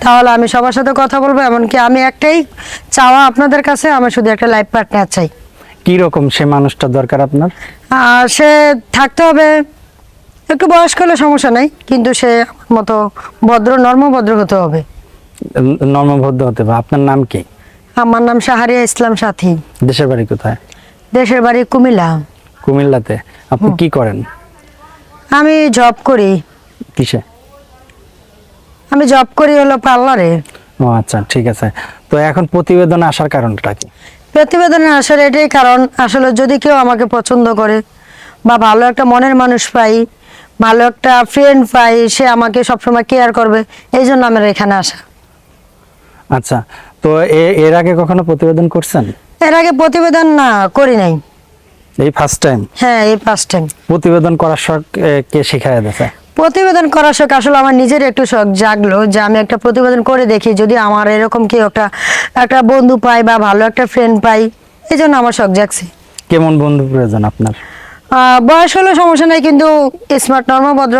তাহলে আমি সবার সাথে কথা বলবো। এমনকি আমি একটাই চাওয়া আপনাদের কাছে, আমি শুধু একটা লাইফ পার্টনার চাই। কি রকম সে মানুষটা দরকার আপনার? আর সে থাকতে হবে, একটু বয়স্ক হলে সমস্যা নাই, কিন্তু সে আমার মতো নর্মভদ্র হতে হবে। নর্মভদ্র হতে হবে। আপনার নাম কি? আমার নাম শাহরিয়া ইসলাম সাথী। দেশের বাড়ি কোথায়? দেশের বাড়ি কুমিল্লা। কুমিল্লাতে। আপনি কি করেন? আমি জব করি। কিসে? আমি জব করি হলো পার্লারে। ও আচ্ছা, ঠিক আছে। তো এখন প্রতিবেদনে আসার কারণটা কি? প্রতিবেদনে আসার এটাই কারণ, আসলে যদি কেউ আমাকে পছন্দ করে বা ভালো একটা মনের মানুষ পাই, ভালো একটা ফ্রেন্ড পাই, সে আমাকে সবসময় কেয়ার করবে, এই জন্য আমার এখানে আসা। আচ্ছা, তো এর আগে কখনো প্রতিবেদন করছেন? এর আগে প্রতিবেদন না করি নাই। এই ফার্স্ট টাইম? হ্যাঁ, এই ফার্স্ট টাইম। প্রতিবেদন করার শখ কে শিখায় দিয়েছে? প্রতিবেদন করার শখ আসলে আমার নিজের একটু শখ জাগলো যে আমি একটা প্রতিবেদন করে দেখি, যদি আমার এরকম কেউ একটা বন্ধু পাই বা ভালো একটা ফ্রেন্ড পাই, এই জন্য আমার শখ জাগছে। কেমন বন্ধু প্রয়োজন আপনার? বয়স হলে সমস্যা নাই, কিন্তু স্মার্ট, নর্মভদ্র,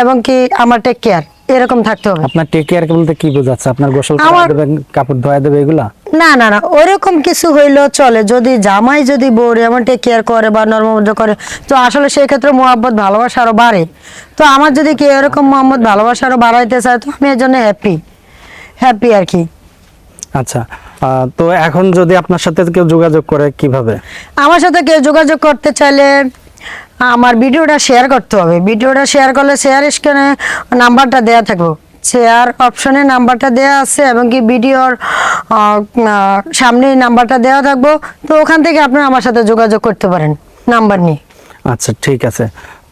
এবং কি আমার টেক কেয়ার এরকম থাকতে হবে। আপনার টেক কেয়ার বলতে কি বোঝাচ্ছে? আপনার গোসল করে আমার- দেবেন, কাপড় ধোয়া দেবে, এগুলা? না না না, ওরকম কিছু হইলেও চলে, যদি জামাই যদি বউরে এমন টেক কেয়ার করে বা নর্মভদ্র করে, তো আসলে সেই ক্ষেত্রে মোহাব্বত ভালোবাসা আরো বাড়ে। তো আমার যদি কেউ এরকম মোহাম্মত ভালোবাসা আরো বাড়াইতে চায়, তো আমি এর জন্য হ্যাপি আর কি। আচ্ছা, তো এখন যদি আপনার সাথে কেউ যোগাযোগ করে কিভাবে? আমার সাথে কেউ যোগাযোগ করতে চাইলে আমার ভিডিওটা শেয়ার করতে হবে। ভিডিওটা শেয়ার করলে শেয়ার স্ক্রিনে নাম্বারটা দেওয়া থাকবে, শেয়ার অপশনে নাম্বারটা দেওয়া আছে, এবং কি ভিডিওর সামনে নাম্বারটা দেওয়া থাকবো। তো ওখান থেকে আপনারা আমার সাথে যোগাযোগ করতে পারেন নাম্বার নিয়ে। আচ্ছা, ঠিক আছে।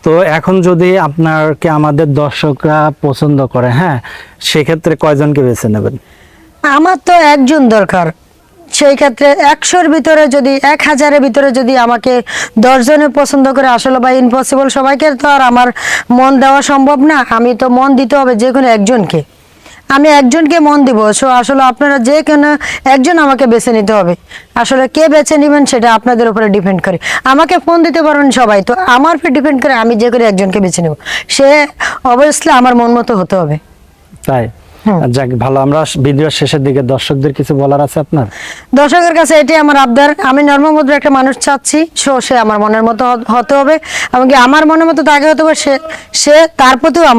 তো এখন যদি আপনাকে আমাদের দর্শকরা পছন্দ করে, হ্যাঁ, সেক্ষেত্রে কয়জনকে বেছে নেবেন? আমার তো একজন দরকার। সেই ক্ষেত্রে 100-র ভিতরে যদি 1000-এর ভিতরে যদি আমাকে 10 জনে পছন্দ করে, আসলে ভাই ইম্পসিবল, সবাইকে তো আর আমার মন দেওয়া সম্ভব না। আমি তো মন দিতে হবে যে কোনো একজনকে, আমি একজনকে মন দিব। সো আসলে আপনারা যে কোনো একজন আমাকে বেছে নিতে হবে। আসলে কে বেছে নেবেন সেটা আপনাদের উপরে ডিপেন্ড করে। আমাকে ফোন দিতে পারেন সবাই, তো আমার উপর ডিপেন্ড করে আমি যে করে একজনকে বেছে নেব। সে অবভিয়াসলি আমার মন মতো হতে হবে। তাই? যাক, ভালো। আমরা ভিডিওর শেষের দিকে দর্শকদের কিছু বলার আছে আপনার? দর্শকের কাছে এটাই আমার আবদার, আমি নর্মভদ্র একটা মানুষ চাচ্ছি। সে আমার মনের মতো হতে হবে, এমনকি আমার মনের মতো তাকে হতে হবে, সে তার প্রতিও আমার